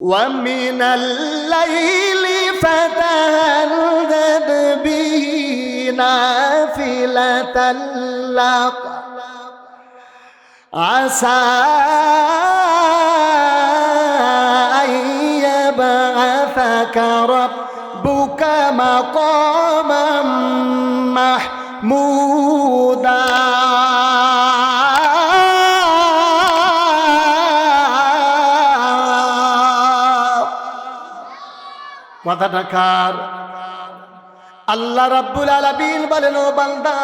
ومن الليل فتهجد به نافلة لك عسى أن يبعثك ربك مقاما محمودا কথাটা কার? আল্লাহ রাব্বুল আলামিন বলেন, ও বান্দা,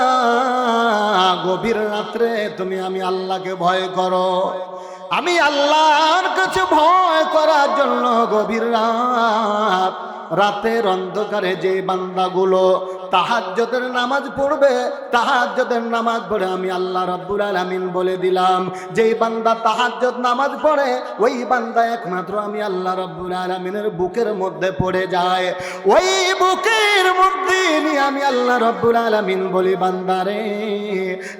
গভীর রাত্রে তুমি আমি আল্লাহকে ভয় করো। আমি আল্লাহর কাছে ভয় করার জন্য গভীর রাতের অন্ধকারে যে বান্দাগুলো তাহাজ্জুদের নামাজ পড়বে, তাহাজ্জুদের নামাজ পড়ে আমি আল্লাহ রাব্বুল আলামিন বলে দিলাম, যেই বান্দা তাহাজ্জুদ নামাজ পড়ে ওই বান্দা একমাত্র আমি আল্লাহ রাব্বুল আলামিনের বুকের মধ্যে পড়ে যায়। ওই বুকের মধ্যে নিয়ে আমি আল্লাহ রাব্বুল আলামিন বলি, বান্দারে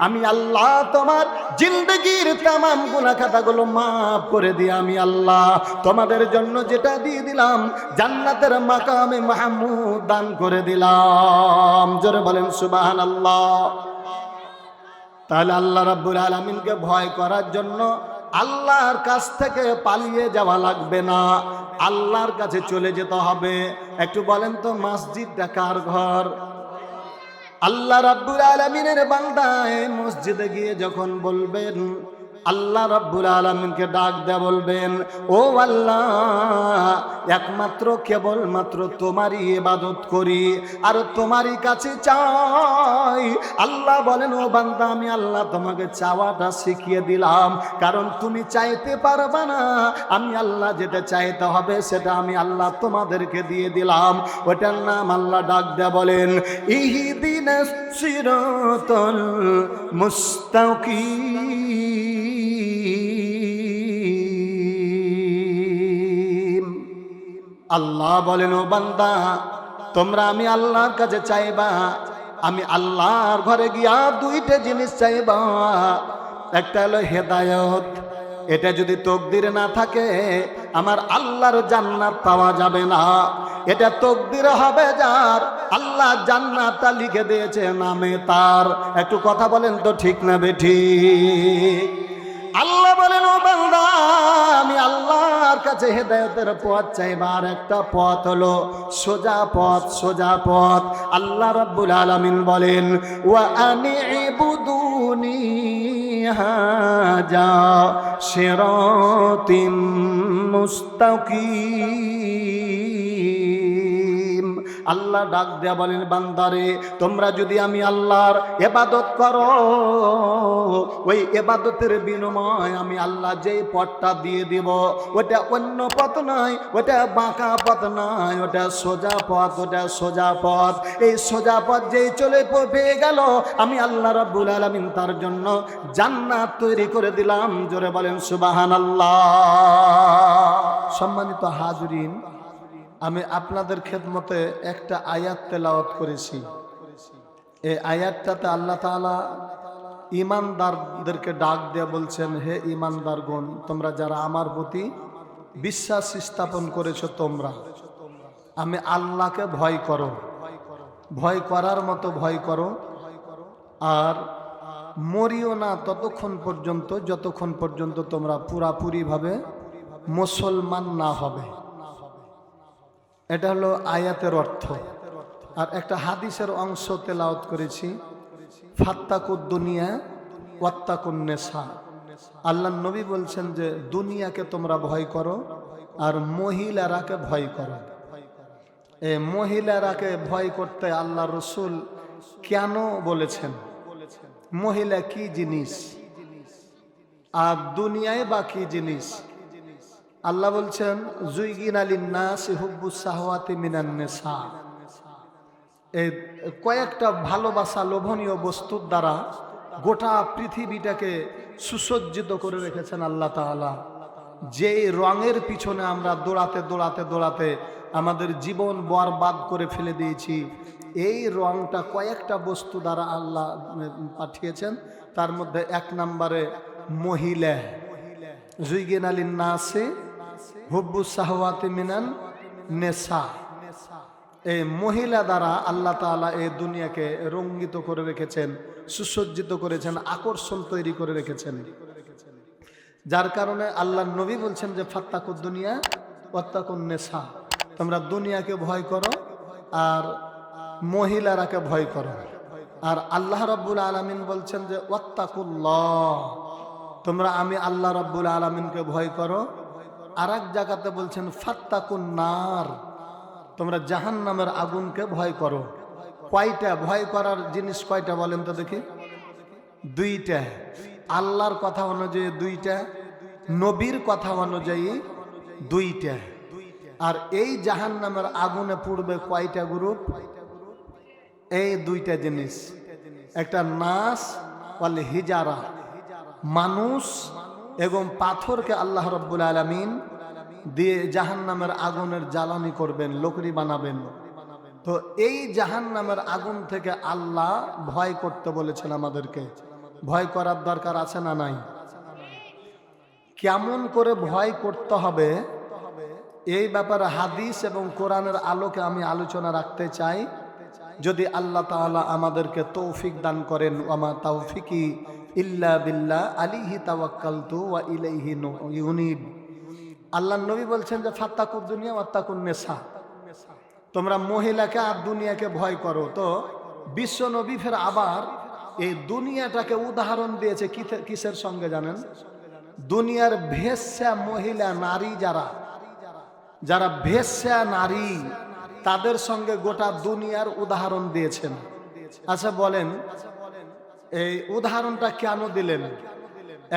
আমি আল্লাহ তোমার জিন্দেগির তামাম গুনাহ খাতাগুলো মাফ করে দিয়ে আমি আল্লাহ তোমাদের জন্য যেটা দিয়ে দিলাম জান্নাতের মাকামে মাহমুদ দান করে দিলাম। জোরে বলেন সুবহানাল্লাহ। তাহলে আল্লাহ রাব্বুল আলামিনকে ভয় করার জন্য আল্লাহর কাছ থেকে পালিয়ে যাওয়া লাগবে না, আল্লাহর কাছে চলে যেতে হবে। একটু বলেন তো, মসজিদটা কার ঘর? আল্লাহ রাব্বুল আলামিনের বান্দা মসজিদে গিয়ে যখন বলবেন, আল্লাহ রাব্বুল আলামিনকে ডাক দেয়া বলবেন, ও আল্লাহ, একমাত্র কেবলমাত্র তোমারই ইবাদত করি আর তোমারই কাছে চাই। আল্লাহ বলেন, ও বান্দা, আমি আল্লাহ তোমাকে চাওয়াটা শিখিয়ে দিলাম, কারণ তুমি চাইতে পারবা না। আমি আল্লাহ যেটা চাইতে হবে সেটা আমি আল্লাহ তোমাদেরকে দিয়ে দিলাম। ওটার নাম আল্লাহ ডাক দেয়া বলেন, ইহদিনাস সিরাতাল মুস্তাকিম। আল্লাহ বলেন, ও বান্দা, তোমরা আমি আল্লাহর কাছে চাইবা, আমি আল্লাহর ঘরে গিয়া দুইটা জিনিস চাইবা। একটা হলো হেদায়েত, এটা যদি তকদিরে না থাকে আমার আল্লাহর জান্নাত পাওয়া যাবে না। এটা তকদিরে হবে যার, আল্লাহ জান্নাতটা লিখে দিয়েছে নামে তার। একটু কথা বলেন তো, ঠিক না বেঠিক? আল্লাহ বলেন, ও বান্দা, আমি আল্লাহর কাছে হেদায়েতের পথ চাইবার একটা পথ হলো সোজা পথ, সোজা পথ। আল্লাহ রাব্বুল আলামিন বলেন, ওয়া আনি'বুদুনি হাজা সিরাতিম মুস্তাকিম। আল্লাহ ডাক দেয়া বলেন, বান্দারে, তোমরা যদি আমি আল্লাহর ইবাদত করো, ওই ইবাদতের বিনিময় আমি আল্লাহ যেই পথটা দিয়ে দিব ওটা অন্য পথ নয়, ওটা বাঁকা পথ নয়, ওটা সোজা পথ, ওটা সোজা পথ। এই সোজা পথ যেই চলে পেয়ে গেল আমি আল্লাহ রাব্বুল আলামিন তার জন্য জান্নাত তৈরি করে দিলাম। জোরে বলেন সুবহানাল্লাহ। সম্মানিত হাজরিন, আমি আপনাদের খেদমতে একটা আয়াত তেলাওয়াত করেছি। এই আয়াতটাতে আল্লাহ তাআলা ঈমানদারদেরকে ডাক দিয়ে বলছেন, হে ঈমানদারগণ, তোমরা যারা আমার প্রতি বিশ্বাস স্থাপন করেছো, তোমরা আমি আল্লাহকে ভয় করো, ভয় করার মতো ভয় করো, আর মরিও না ততক্ষণ পর্যন্ত যতক্ষণ পর্যন্ত তোমরা পুরাপুরিভাবে মুসলমান না হবে। এটা হলো আয়াতের অর্থ। আর একটা হাদিসের অংশ তেলাওয়াত করেছি, ফাত্তাকুদ দুনিয়া ওয়াত্তাকুন নেসা। আল্লাহর নবী বলছেন যে দুনিয়াকে তোমরা ভয় করো আর মহিলারাকে ভয় করো। এই মহিলারাকে ভয় করতে আল্লাহ রসুল কেন বলেছেন? মহিলা কি জিনিস আর দুনিয়ায় বা কি জিনিস? আল্লাহ বলছেন, জুইগিনা লিন্নাসি হুব্বুস শাহওয়াতি মিনান নিসা। এই কয়েকটা ভালোবাসা লোভনীয় বস্তুর দ্বারা গোটা পৃথিবীটাকে সুসজ্জিত করে রেখেছেন আল্লাহ তাআলা। যেই রঙের পিছনে আমরা দৌড়াতে দৌড়াতে দৌড়াতে আমাদের জীবন বরবাদ করে ফেলে দিয়েছি, এই রংটা কয়েকটা বস্তু দ্বারা আল্লাহ পাঠিয়েছেন। তার মধ্যে এক নম্বরে মহিলা, জুইগিনা লিন্নাসি হুব্বুস শাহওয়াতি মিনান নেশা। এই মহিলা দ্বারা আল্লাহ তাআলা এই দুনিয়াকে রঙ্গিত করে রেখেছেন, সুসজ্জিত করেছেন, আকর্ষণ তৈরি করে রেখেছেন। যার কারণে আল্লাহ নবী বলছেন যে ফাত্তাকুদ দুনিয়া ওয়াত্তাকুন নেশা, তোমরা দুনিয়াকে ভয় করো আর মহিলারাকে ভয় করো। আর আল্লাহ রাব্বুল আলামিন বলছেন যে ওয়াত্তাকুল্লাহ, তোমরা আমি আল্লাহ রাব্বুল আলামিনকে ভয় করো। আর এক জায়গাতে বলছেন ফাত্তাকুন নার, তোমরা জাহান্নামের আগুনকে ভয় করো। কয়টা ভয় করার জিনিস কয়টা বলেন তো দেখি? দুইটা। আল্লাহর কথা অনুযায়ী দুইটা, নবীর কথা অনুযায়ী দুইটা। আর এই জাহান্নামের আগুনে পড়বে কয়টা গ্রুপ? এই দুইটা জিনিস, একটা নাস ওয়াল হিজারা, মানুষ এবং পাথরকে আল্লাহ রাব্বুল আলামিন দিয়ে জাহান্নামের আগুনের জ্বালানি করবেন, লকড়ি বানাবেন। তো এই জাহান্নামের আগুন থেকে আল্লাহ ভয় করতে বলেছেন আমাদেরকে। ভয় করার দরকার আছে না নাই? কেমন করে ভয় করতে হবে এই ব্যাপারে হাদিস এবং কোরআনের আলোকে আমি আলোচনা রাখতে চাই, যদি আল্লাহ তাআলা আমাদেরকে তৌফিক দান করেন। ওয়ামা তাওফিকি ইল্লা বিল্লাহ আলাইহি তাওয়াক্কালতু ওয়া ইলাইহি ইউনিব। আল্লাহ নবী বলছেন যে ফাত্তাকুদ দুনিয়া ওয়াত্তাকুন নেশা, তোমরা মহিলাকে আর দুনিয়াকে ভয় করো। তো বিশ্ব নবী ফের আবার এই দুনিয়াটাকে উদাহরণ দিয়েছে কিসের সঙ্গে জানেন? দুনিয়ার ভেশ্যা মহিলা নারী, যারা ভেশ্যা নারী, তাদের সঙ্গে গোটা দুনিয়ার উদাহরণ দিয়েছেন। আচ্ছা বলেন, এই উদাহরণটা কেন দিলেন?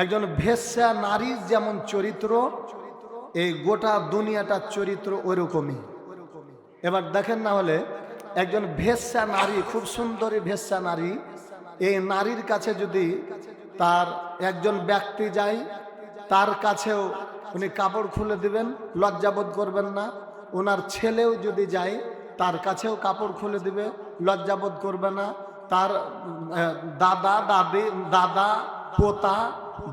একজন ভেশ্যা নারীর যেমন চরিত্র, এই গোটা দুনিয়াটার চরিত্র ওইরকমই। এবার দেখেন না হলে, একজন ভেশ্যা নারী, খুব সুন্দরী ভেশ্যা নারী, এই নারীর কাছে যদি তার একজন ব্যক্তি যায়, তার কাছেও উনি কাপড় খুলে দিবেন, লজ্জাবোধ করবেন না। ওনার ছেলেও যদি যায়, তার কাছেও কাপড় খুলে দিবে, লজ্জাবোধ করবে না। তার দাদা দাদি, দাদা পোতা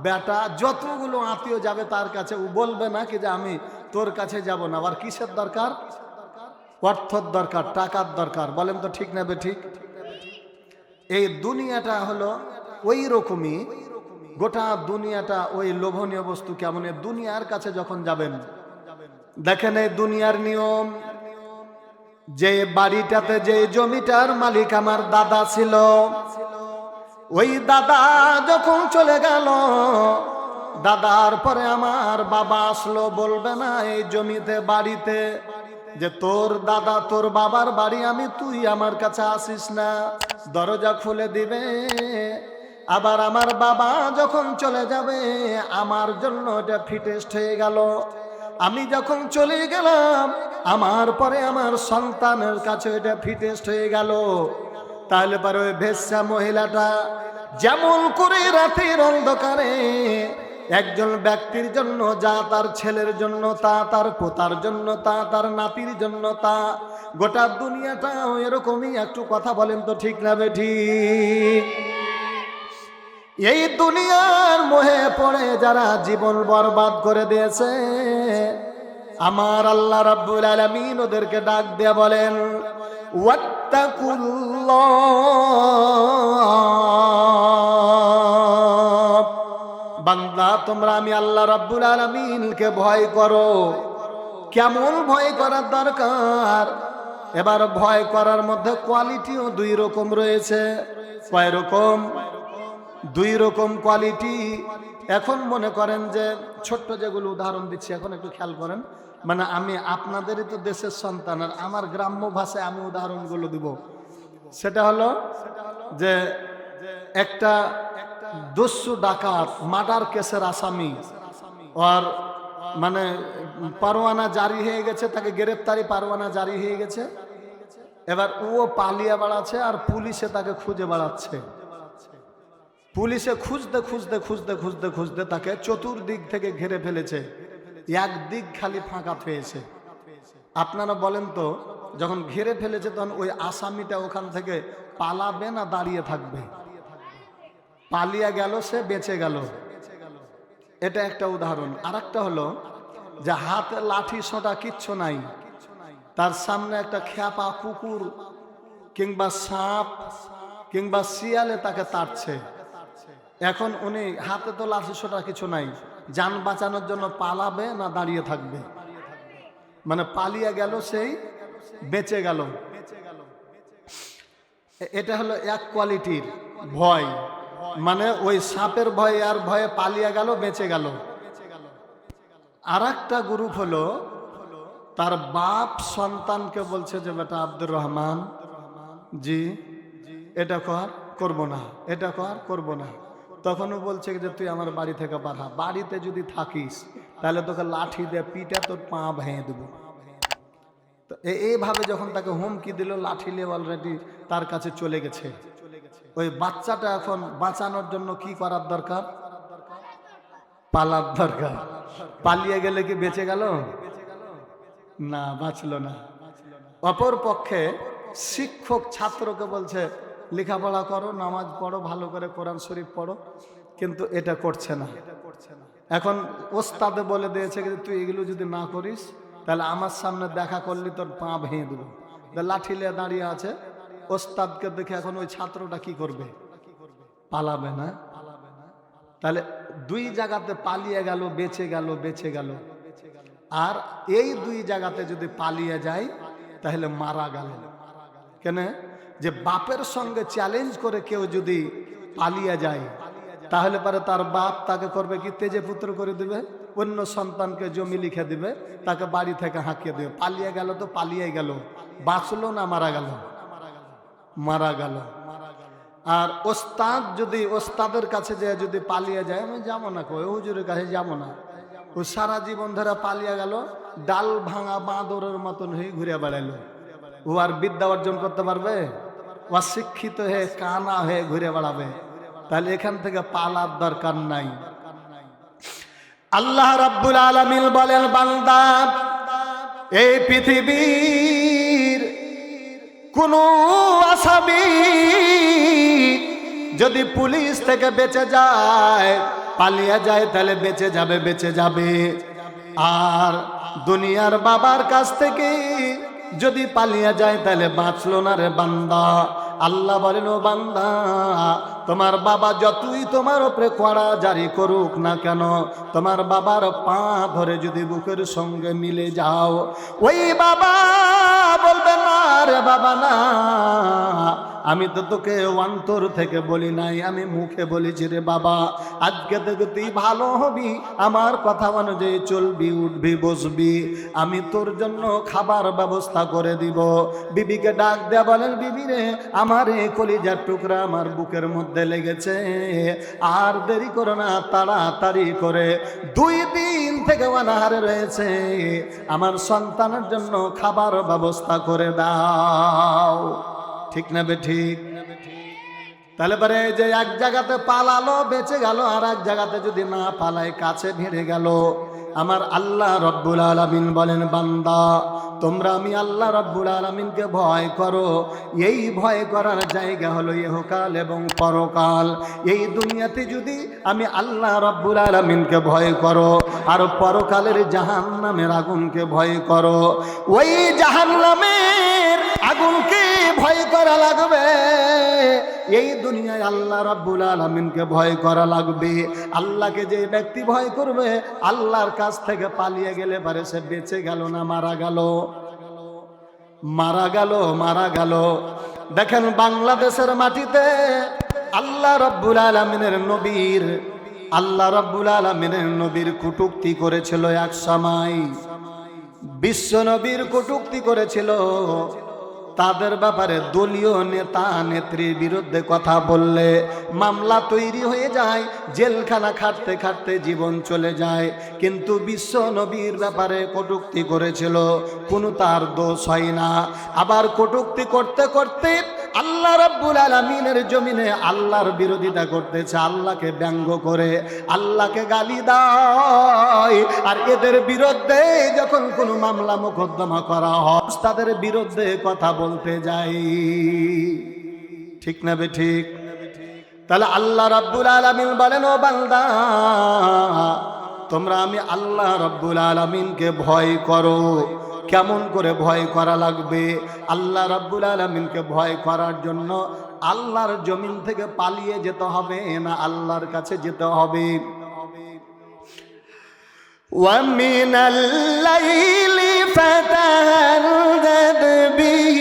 বেটা যতগুলো আত্মীয় যাবে তার কাছে, ও বলবে না কি যে আমি তোর কাছে যাব না। আবার কিসের দরকার? অর্থর দরকার, টাকার দরকার। বলেন তো ঠিক না বে ঠিক? এই দুনিয়াটা হলো ওই রকমই, গোটা দুনিয়াটা ওই লোভনীয় বস্তু। কেমন? দুনিয়ার কাছে যখন যাবেন, দেখেন এই দুনিয়ার নিয়ম, যে বাড়িটাতে যে জমিটার মালিক আমার দাদা ছিল, ওই দাদা যখন চলে গেল, দাদার পরে আমার বাবা আসলো। বলবে না এই জমিতে বাড়িতে যে তোর দাদা তোর বাবার বাড়ি, আমি তুই আমার কাছে আসিস না, দরজা খুলে দিবে। আবার আমার বাবা যখন চলে যাবে, আমার জন্য এটা ফিটেস্ট হয়ে গেল। আমি যখন চলে গেলাম, আমার পরে আমার সন্তানের কাছে এটা ফিটেস্ট হয়ে গেল। তাহলে পরে ওই ভেশ্যা মহিলাটা যেমন করে রাতের অন্ধকারে একজন ব্যক্তির জন্য যা তার ছেলের জন্য তা, তার পোতার জন্য তা, তার নাতির জন্য তা, গোটা দুনিয়াটা এরকমই। একটু কথা বলেন তো ঠিক না বেঠিক? এই দুনিয়ার মোহে পড়ে যারা জীবন বরবাদ করে দিয়েছে, আমার আল্লাহ রাব্বুল আলামিন ওদেরকে ডাক দিয়ে বলেন ওয়াত্তাকুল্লাহ, বান্দা তোমরা আমি আল্লাহ রাব্বুল আলামিনকে ভয় করো। কেমন ভয় করার দরকার? এবার ভয় করার মধ্যে কোয়ালিটিও দুই রকম রয়েছে। কয় রকম? দুই রকম কোয়ালিটি। এখন মনে করেন যে ছোট্ট যেগুলো উদাহরণ দিচ্ছি, এখন একটু খেয়াল করেন। মানে আমি আপনাদেরই তো দেশের সন্তান, আর আমার গ্রাম্য ভাষায় আমি উদাহরণগুলো দিব। সেটা হলো যে একটা দস্যু ডাকাত, মার্ডার কেসের আসামি, আর মানে পরোয়ানা জারি হয়ে গেছে, তাকে গ্রেপ্তারি পরোয়ানা জারি হয়ে গেছে। এবার ও পালিয়ে বেড়াচ্ছে আর পুলিশে তাকে খুঁজে বেড়াচ্ছে। পুলিশে খুঁজতে খুঁজতে খুঁজতে খুঁজতে খুঁজতে তাকে চতুর্দিক থেকে ঘিরে ফেলেছে, একদিক খালি ফাঁকা হয়েছে। আপনারা বলেন তো, যখন ঘিরে ফেলেছে তখন ওই আসামিটা ওখান থেকে পালাবে না দাঁড়িয়ে থাকবে? পালিয়ে গেল, সে বেঁচে গেল। এটা একটা উদাহরণ। আর একটা হলো যে হাতে লাঠি সোঁটা কিচ্ছু নাই, তার সামনে একটা খ্যাপা কুকুর কিংবা সাপ কিংবা শিয়ালে তাকে তাড়ছে। এখন উনি হাতে তো লাঠি সোঁটা কিছু নাই, যান বাঁচানোর জন্য পালাবে না দাঁড়িয়ে থাকবে? মানে পালিয়ে গেল, সেই বেঁচে গেল। এটা হলো এক কোয়ালিটির ভয়, মানে ওই সাপের ভয় আর ভয়ে পালিয়ে গেল, বেঁচে গেল। আর একটা গ্রুপ হলো তার বাপ সন্তানকে বলছে যে বেটা আব্দুর রহমান জি এটা কর, করব না, এটা কর, করব না। তখনও বলছে যে তুই আমার বাড়ি থেকে পাঠা, বাড়িতে যদি থাকিস তাহলে তোকে লাঠি দিয়ে পিঠে তোর পা ভেঙে দেবো। তো এইভাবে যখন তাকে হুমকি দিল, লাঠি নিয়ে অলরেডি তার কাছে চলে গেছে। ওই বাচ্চাটা এখন বাঁচানোর জন্য কি করার দরকার? পালার দরকার। পালিয়ে গেলে কি বেঁচে গেল? না, বাঁচলো না। অপর পক্ষে শিক্ষক ছাত্রকে বলছে লেখাপড়া করো, নামাজ পড়ো, ভালো করে কোরআন শরীফ পড়ো, কিন্তু এটা করছে না। এখন ওস্তাদে বলে দিয়েছে যে তুই এগুলো যদি না করিস তাহলে আমার সামনে দেখা করলি তোর পা ভেঙে দেবো। লাঠি নিয়ে দাঁড়িয়ে আছে, ওস্তাদকে দেখে এখন ওই ছাত্রটা কি করবে? পালাবে না? তাহলে দুই জায়গাতে পালিয়ে গেল, বেঁচে গেল, বেঁচে গেল। আর এই দুই জায়গাতে যদি পালিয়ে যায় তাহলে মারা গেল। কেন? যে বাপের সঙ্গে চ্যালেঞ্জ করে কেউ যদি পালিয়ে যায় তাহলে পরে তার বাপ তাকে করবে কি? তেজে পুত্র করে দিবে, অন্য সন্তানকে জমি লিখে দিবে, তাকে বাড়ি থেকে হাঁকিয়ে দেবে। পালিয়ে গেল তো পালিয়ে গেল, বাঁচলো না মারা গেল? মারা গেল। আর ওস্তাদ যদি ওস্তাদের কাছে যায়, যদি পালিয়ে যায়, আমি যাবো না, কই হুজুরের কাছে যাবো না, ও সারা জীবন ধরে পালিয়ে গেল, ডাল ভাঙা বাঁদরের মতন হয়ে ঘুরে বেড়াইলো। ও আর বিদ্যা অর্জন করতে পারবে? অশিক্ষিত হয়ে কানা হয়ে ঘুরে বেড়াবে। তাহলে এখান থেকে পালার দরকার নাই। আল্লাহ রাব্বুল আলামিন বলেন, বান্দা এই পৃথিবীর কোন আসামি যদি পুলিশ থেকে বেঁচে যায়, পালিয়ে যায়, তাহলে বেঁচে যাবে, বেঁচে যাবে। আর দুনিয়ার বাবার কাছ থেকে যদি পালিয়ে যায় তাহলে বাঁচলো না রে বান্দা। আল্লাহ বলেন, ও বান্দা, তোমার বাবা যতই তোমার উপরে কড়া জারি করুক না কেন, তোমার বাবার পা ধরে যদি বুকের সঙ্গে মিলে যাও, ওই বাবা বলবে না রে বাবা না, আমি তো তোকে অন্তর থেকে বলি নাই, আমি মুখে বলেছি রে বাবা, আজকে থেকে তুই ভালো হবি, আমার কথা অনুযায়ী চলবি, উঠবি, বসবি, আমি তোর জন্য খাবার ব্যবস্থা করে দিব। বিবিকে ডাক দেয়া বলেন, বিবি রে, আমার এই কলিজার টুকরা আমার বুকের মধ্যে লেগেছে, আর দেরি করো না, তাড়াতাড়ি করে 2 দিন থেকে অনাহারে রয়েছে, আমার সন্তানের জন্য খাবার ব্যবস্থা করে দাও। ঠিক না বে ঠিক? তাহলে পরে যে এক জায়গাতে পালালো, বেঁচে গেল, আর এক জায়গাতে যদি না পালায় কাছে ভিড়ে গেল। আমার আল্লাহ রব্বুল আলামিন বলেন, বান্দা তোমরা আমি আল্লাহ রব্বুল আলামিনকে ভয় করো। এই ভয় করার জায়গা হলো ইহকাল এবং পরকাল। এই দুনিয়াতে যদি আমি আল্লাহ রব্বুল আলামিনকে ভয় করো, আর পরকালের জাহান্নামের আগুনকে ভয় করো, ওই জাহান্নামের আগুনকে ভয় করা লাগবে, এই দুনিয়ায় আল্লাহ রাব্বুল আলামিনকে ভয় করা লাগবে। আল্লাহকে যে ব্যক্তি ভয় করবে, আল্লাহর কাছ থেকে পালিয়ে গেলে পারে সে বেঁচে গেল না মারা গেল? মারা গেল, মারা গেল। দেখেন বাংলাদেশের মাটিতে আল্লাহ রাব্বুল আলামিনের নবীর কটূক্তি করেছিল এক সময়, বিশ্ব নবীর কটূক্তি করেছিল। তাদের ব্যাপারে দলীয় নেতা নেত্রীর বিরুদ্ধে কথা বললে মামলা তৈরি হয়ে যায়, জেলখানা খাটতে খাটতে জীবন চলে যায়। কিন্তু বিশ্ব নবীর ব্যাপারে কটূক্তি করেছিল, কোনো তার দোষ হয় না। আবার কটূক্তি করতে করতে আল্লাহ রাব্বুল আলামিনের জমিনে আল্লাহর বিরোধিতা করতেছে, আল্লাহকে ব্যঙ্গ করে, আল্লাহকে গালি দেয়। আর এদের বিরুদ্ধে যখন কোনো মামলা মোকদ্দমা করা হয়, তাদের বিরুদ্ধে কথা বলতে যাই। ঠিক না বে ঠিক? তাহলে আল্লাহ রাব্বুল আলামিন বলেন, ও বান্দা তোমরা আমি আল্লাহ রাব্বুল আলামিনকে ভয় করো। কেমন করে ভয় করা লাগবে? আল্লাহ রাব্বুল আলামিনকে ভয় করার জন্য আল্লাহর জমিন থেকে পালিয়ে যেতে হবে না আল্লাহর কাছে যেতে হবে। وَمِنَ اللَّيْلِ فَتَهَجَّدْ بِهِ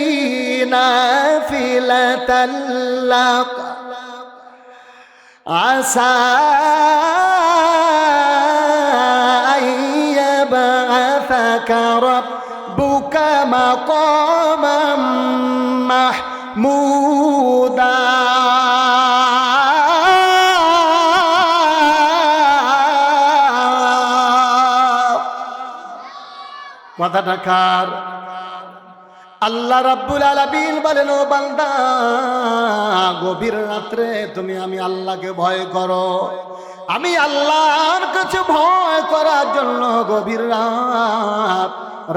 نَافِلَةً لَكَ عَسَىٰ أَن يَبْعَثَكَ رَبُّكَ مَقَامًا مَحْمُودًا। কথাটা কার? আল্লাহ রাব্বুল আলামিন বলেন, ও বান্দা, গভীর রাত্রে তুমি আমি আল্লাহকে ভয় করো। আমি আল্লাহর কাছে ভয় করার জন্য গভীর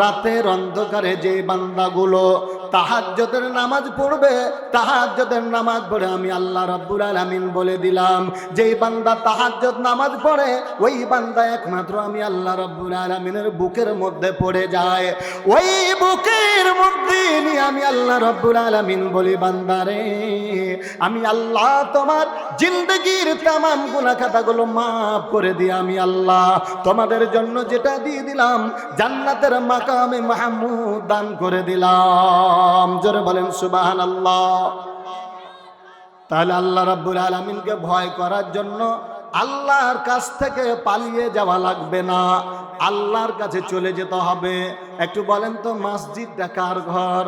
রাতের অন্ধকারে যে বান্দাগুলো তাহাজ্জুদের নামাজ পড়বে, তাহাজ্জুদের নামাজ পড়ে আমি আল্লাহ রাব্বুল আলামিন বলে দিলাম, যেই বান্দা তাহাজ্জুদ নামাজ পড়ে ওই বান্দা একমাত্র আমি আল্লাহ রাব্বুল আলামিনের বুকের মধ্যে পড়ে যায়। ওই বুকের মধ্যে নিয়ে আমি আল্লাহ রাব্বুল আলামিন বলি, বান্দারে আমি আল্লাহ তোমার জিন্দেগির তামাম গুনাহ খাতাগুলো মাফ করে দিয়ে আমি আল্লাহ তোমাদের জন্য যেটা দিয়ে দিলাম জান্নাতের মাকামে মাহমুদ দান করে দিলাম। জোরে বলেন সুবহানাল্লাহ। তাহলে আল্লাহ রাব্বুল আলামিনকে ভয় করার জন্য আল্লাহর কাছ থেকে পালিয়ে যাওয়া লাগবে না, আল্লাহর কাছে চলে যেতে হবে। একটু বলেন তো, মসজিদটা কার ঘর?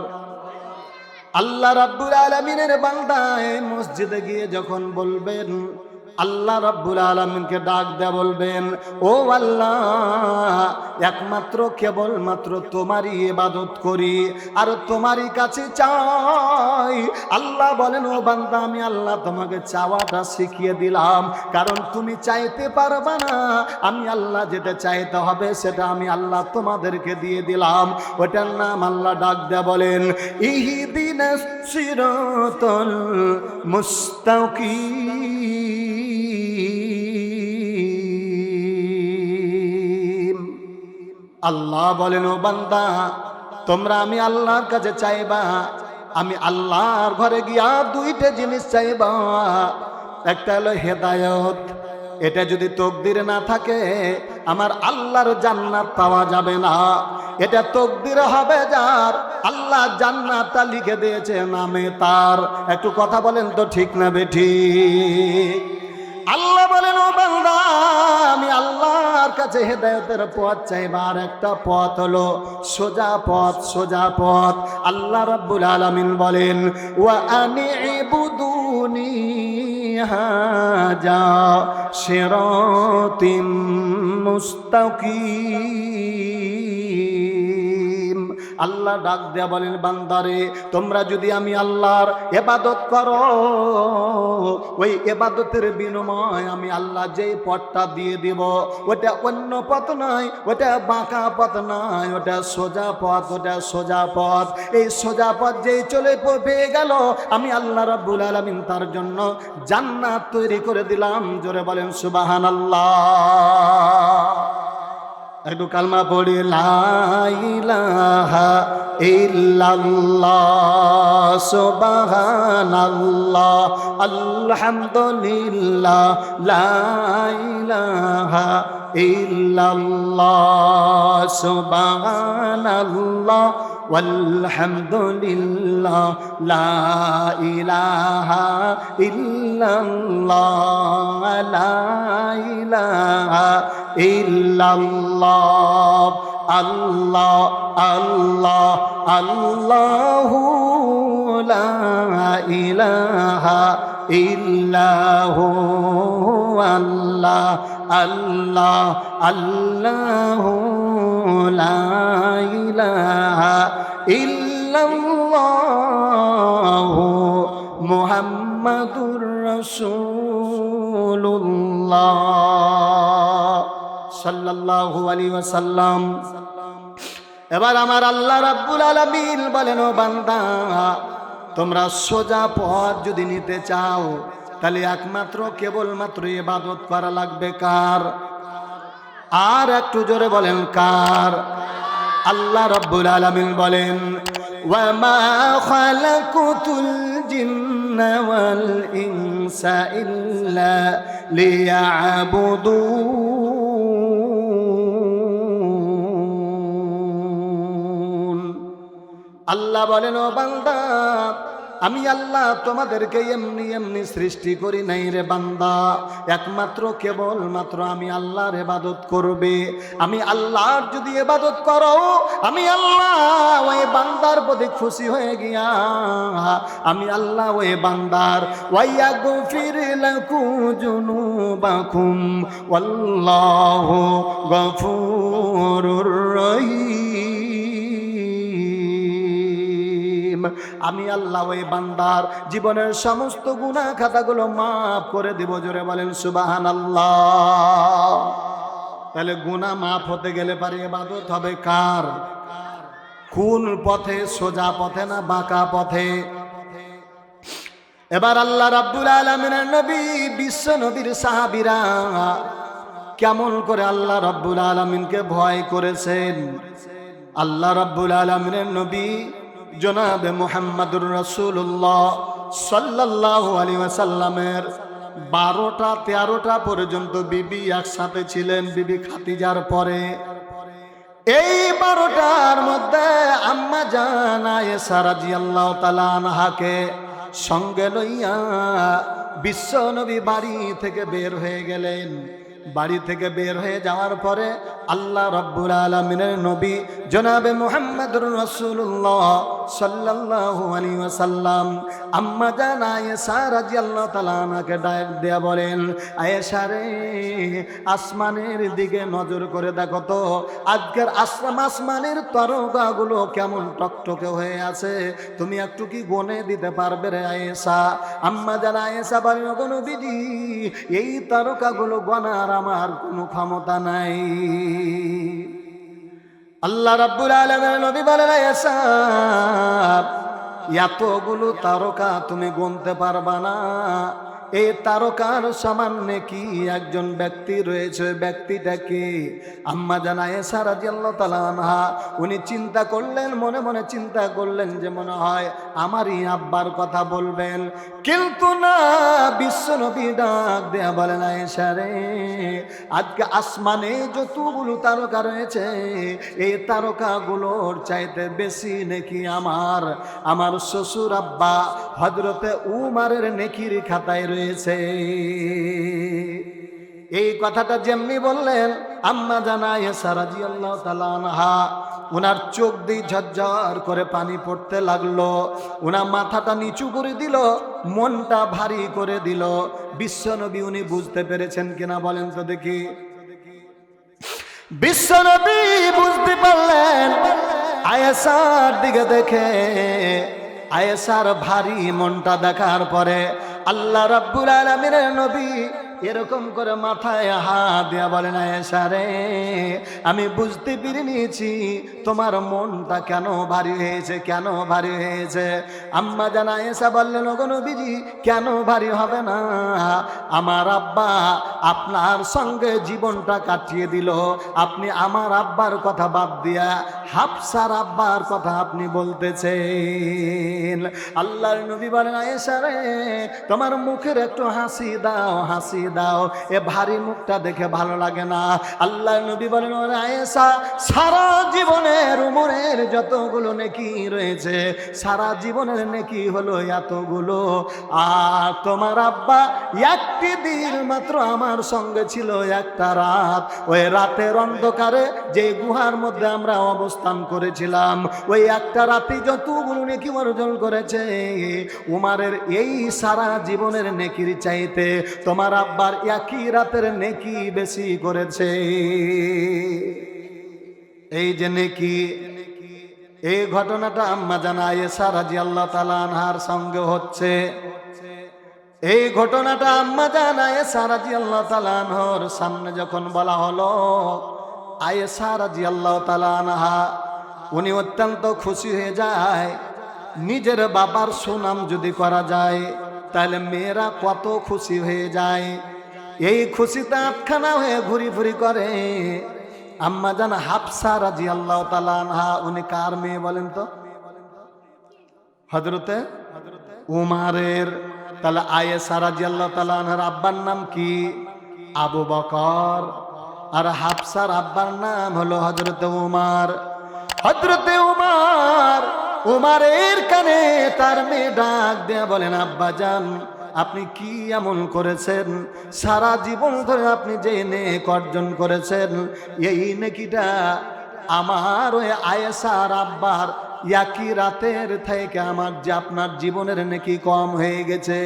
আল্লাহ রাব্বুল আলামিনের বান্দা মসজিদে গিয়ে যখন বলবেন, আল্লাহ রাব্বুল আলামিনকে ডাক দেয়া বলবেন, ও আল্লাহ, একমাত্র কেবলমাত্র তোমারই ইবাদত করি আর তোমারই কাছে চাই। আল্লাহ বলেন, ও বান্দা, আমি আল্লাহ তোমাকে চাওয়াটা শিখিয়ে দিলাম, কারণ তুমি চাইতে পারবা না। আমি আল্লাহ যেটা চাইতে হবে সেটা আমি আল্লাহ তোমাদেরকে দিয়ে দিলাম। ওটার নাম আল্লাহ ডাক দেয়া বলেন, ইহদিনাস সিরাতাল মুস্তাকিম। আল্লাহ বলেন, ও বান্দা, তোমরা আমি আল্লাহর কাছে চাইবা, আমি আল্লাহর ঘরে গিয়া দুইটা জিনিস চাইবা। একটা হলো হেদায়েত, এটা যদি তকদিরে না থাকে আমার আল্লাহর জান্নাত পাওয়া যাবে না। এটা তকদিরে হবে যার, আল্লাহ জান্নাতটা লিখে দিয়েছে নামে তার। একটু কথা বলেন তো, ঠিক না বেঠিক? আল্লাহ বলেন, ও বান্দা, আমি আল্লাহর কাছে হেদায়েতের পথ চাইবা। আর একটা পথ হলো সোজা পথ, সোজা পথ। আল্লাহ রাব্বুল আলামিন বলেন, ওয়া আনি'বুদুনি হাজা সিরাতিম মুস্তাকিম। আল্লাহ ডাক দেয়া বলেন, বান্দারে, তোমরা যদি আমি আল্লাহর ইবাদত করো, ওই ইবাদতের বিনিময় আমি আল্লাহ যেই পথটা দিয়ে দিব ওটা অন্য পথ নয়, ওটা বাঁকা পথ নয়, ওটা সোজা পথ, ওটা সোজা পথ। এই সোজা পথ যেই চলে পেয়ে গেল আমি আল্লাহ রাব্বুল আলামিন তার জন্য জান্নাত তৈরি করে দিলাম। জোরে বলেন সুবহানাল্লাহ। একটু কালমা পড়ি, লা ইলাহা ইল্লাল্লাহ সুবহানাল্লাহ আলহামদুলিল্লাহ, লা ইলাহা ইল্লাল্লাহ সুবহানাল্লাহ ওয়ালহামদুলিল্লাহ, লা ইলাহা ইল্লাল্লাহ, লা ইলাহা ইল্লাল্লাহ। আল্লাহ আল্লাহ আল্লাহু লা ইলাহা ইল্লাহু, আল্লাহ আল্লাহ আল্লাহু লা ইলাহা ইল্লাল্লাহু মুহাম্মাদুর রাসূলুল্লাহ সাল্লাল্লাহু আলাইহি ওয়াসাল্লাম। এবার আমার আল্লাহ রাব্বুল আলামিন বলেন, ও বান্দা, তোমরা সোজা পথ যদি নিতে চাও তাহলে একমাত্র কেবলমাত্র ইবাদত করা লাগবে কার? আর একটু জোরে বলেন কার? আল্লাহ রাব্বুল আলামিন বলেন ওয়া মা খালাকুতুল জিন্না ওয়াল ইনসা ইল্লা লিয়াবুদুন। আল্লাহ বলেন ও বান্দা, আমি আল্লাহ তোমাদেরকে এমনি এমনি সৃষ্টি করি নাই রে বান্দা, একমাত্র কেবলমাত্র আমি আল্লাহর ইবাদত করবে। আমি আল্লাহর যদি ইবাদত করো, আমি আল্লাহ ওই বান্দার প্রতি খুশি হয়ে গিয়া আমি আল্লাহ ওই বান্দার ওয়ায়াগফির লাকুম যুনুবাকুম ওয়াল্লাহু গফুরুর রহিম। আমি আল্লাহ ওই বান্দার জীবনের সমস্ত গুনাহ খাতাগুলো মাফ করে দিব। জোরে বলেন সুবহানাল্লাহ। তাহলে গুনাহ মাফ হতে গেলে পারে ইবাদত হবে কার? কোন পথে? সোজা পথে না বাঁকা পথে? এবার আল্লাহ রাব্বুল আলামিনের নবী, বিশ্ব নবীর সাহাবীরা কেমন করে আল্লাহ রাব্বুল আলামিনকে ভয় করেছেন। আল্লাহ রাব্বুল আলামিনের নবী জনাবে মুহাম্মাদুর রাসূলুল্লাহ সাল্লাল্লাহু আলাইহি ওয়াসাল্লামের 12টা 13টা পর্যন্ত বিবি একসাথে ছিলেন বিবি খাদিজার পরে। এই 12টার মধ্যে আম্মা জান আয়েশা রাদিয়াল্লাহু তাআলা আনহাকে সঙ্গে লইয়া বিশ্ব নবী বাড়ি থেকে বের হয়ে গেলেন। বাড়ি থেকে বের হয়ে যাওয়ার পরে আল্লাহ রাব্বুল আলামিনের নবী জনাবে মুহাম্মদুর রাসূলুল্লাহ সাল্লাল্লাহু আলাইহি ওয়াসাল্লাম আম্মা জান আয়েশা রাদিয়াল্লাহু তাআলা আনহাকে ডাক দেয়া বলেন, আয়েশা রে, আসমানের দিকে নজর করে দেখো তো, আজকের আসমানের তারকাগুলো কেমন টকটকে হয়ে আছে, তুমি একটু কি গুনে দিতে পারবে রে আয়েশা? আম্মা জান আয়েশা বলেন, ওগো নবীজি, এই তারকাগুলো গোনার আমার কোনো ক্ষমতা নাই। আল্লাহ রাব্বুল আলামিনের নবী বলেন, আয়েশা, এতগুলো তারকা তুমি গুনতে পারবা না। এই তারকার সামান্য কি একজন ব্যক্তি রয়েছে, ব্যক্তিটাকে আম্মা জান আয়েশা রাদিয়াল্লাহু তাআলা আনহা উনি চিন্তা করলেন, মনে মনে চিন্তা করলেন যে মনে হয় আমারই আব্বার কথা বলবেন। কিন্তু না, বিশ্ব নবী ডাক দেয়া বলেন, আয়েশা রে, আজকে আসমানে যতগুলো তারকা রয়েছে, এই তারকাগুলোর চাইতে বেশি নেকি আমার শ্বশুর আব্বা হযরতে উমারের নেকির খাতায় রয়েছে। এই কথাটা যেমনি বললেন, আম্মা জান আয়েশা রাদিয়াল্লাহু তাআলা আনহা উনার চোখ দিয়ে ঝরঝর করে পানি পড়তে লাগলো। উনার মাথাটা নিচু করে দিল, মনটা ভারী করে দিল। বিশ্বনবী উনি বুঝতে পেরেছেন কিনা বলেন তো দেখি? বিশ্বনবী বুঝতে পারলেন। আয়েশার দিকে দেখে, আয়েশার ভারী মনটা দেখার পরে আল্লাহ রাব্বুল আলামিনের নবী এরকম করে মাথায় হাত দিয়া বলেন, আয়েশা রে, আমি বুঝতে পেরে নিয়েছি তোমার মনটা কেন ভারী হয়েছে, কেন ভারী হয়েছে। আম্মা জান আয়েশা বললেন, ওগো নবীজি, কেন ভারী হবে না? আমার আব্বা আপনার সঙ্গে জীবনটা কাটিয়ে দিল, আপনি আমার আব্বার কথা বাদ দিয়া হাফসার আব্বার কথা আপনি বলতেছেন। আল্লাহর নবী বলেন, আয়েশা রে, তোমার মুখের একটু হাসি দাও, হাসি দাও, এ ভারী মুখটা দেখে ভালো লাগে না। আল্লাহর নবী বলেন, ওরে আয়েশা, সারা জীবনের উমরের যতগুলো নেকি রয়েছে, সারা জীবনের নেকি হলো এতগুলো। আর তোমার আব্বা একটি দিন মাত্র আমার সঙ্গে ছিল, একটা রাত। ওই রাতের অন্ধকারে যে গুহার মধ্যে আমরা অবস্থান করেছিলাম, ওই একটা রাতে যতগুলো নেকি অর্জন করেছে, উমারের এই সারা জীবনের নেকির চাইতে তোমার আব্বার একই রাতের নেকি বেশি করেছে। এই যে নেকি, এই ঘটনাটা আম্মা জান আয়েশা রাদিয়াল্লাহু তাআলা আনহার সঙ্গে হচ্ছে। এই ঘটনাটা আম্মা জান আয়েশা রাদিয়াল্লাহু তাআলা আনহার সামনে যখন বলা হলো, আয়েশা রাদিয়াল্লাহু তাআলা আনহা উনি অত্যন্ত খুশি হয়ে যায়। নিজের বাবার সুনাম যদি করা যায়, তাহলে মেয়েরা কত খুশি হয়ে যায়। এই খুশিতে আটখানা হয়ে ঘুরি ফুরি করে। আম্মা জান হাফসা রাদিয়াল্লাহু তাআলা আনহা, উনি কার মেয়ে বলেন তো? হযরতে উমারের। তাহলে আয়েশা রাদিয়াল্লাহু তাআলা আনহার আব্বার নাম কি? আবু বকর। আর হাফসার আব্বার নাম হলো হযরতে উমার। হযরতে উমারের কানে তার মেয়ে ডাক দেয়া বলেন, আব্বাজান আপনি কি এমন করেছেন? সারা জীবন ধরে আপনি যে নেক অর্জন করেছেন, এই নেকিটা আমার ওই আয়েশার আব্বার একই রাতের থেকে আমার যে আপনার জীবনের নেকি কম হয়ে গেছে।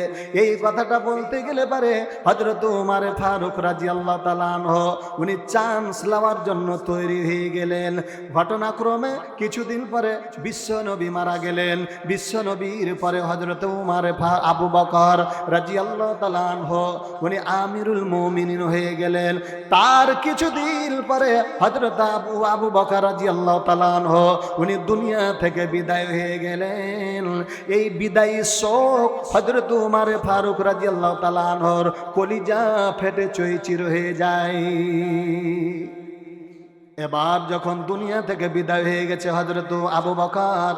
এই কথাটা বলতে গেলে পারে হযরত উমার ফারুক রাদিয়াল্লাহু তাআলা আনহু উনি চান্স নেওয়ার জন্য তৈরি হয়ে গেলেন। ঘটনাক্রমে কিছুদিন পরে বিশ্বনবী মারা গেলেন। বিশ্বনবীর পরে হযরত উমার আবু বকর রাদিয়াল্লাহু তাআলা আনহু উনি আমিরুল মুমিনিন হয়ে গেলেন। তার কিছুদিন পরে হযরত আবু বকর রাদিয়াল্লাহু তাআলা আনহু উনি দুনিয়া থেকে বিদায় হয়ে গেলেন। এই বিদায়ী শোক হযরত উমার ফারুক রাদিয়াল্লাহু তাআলা আনহুর কলিজা ফেটে চৌচির হয়ে যায়। এবার যখন দুনিয়া থেকে বিদায় হয়ে গেছে হযরত আবু বকর,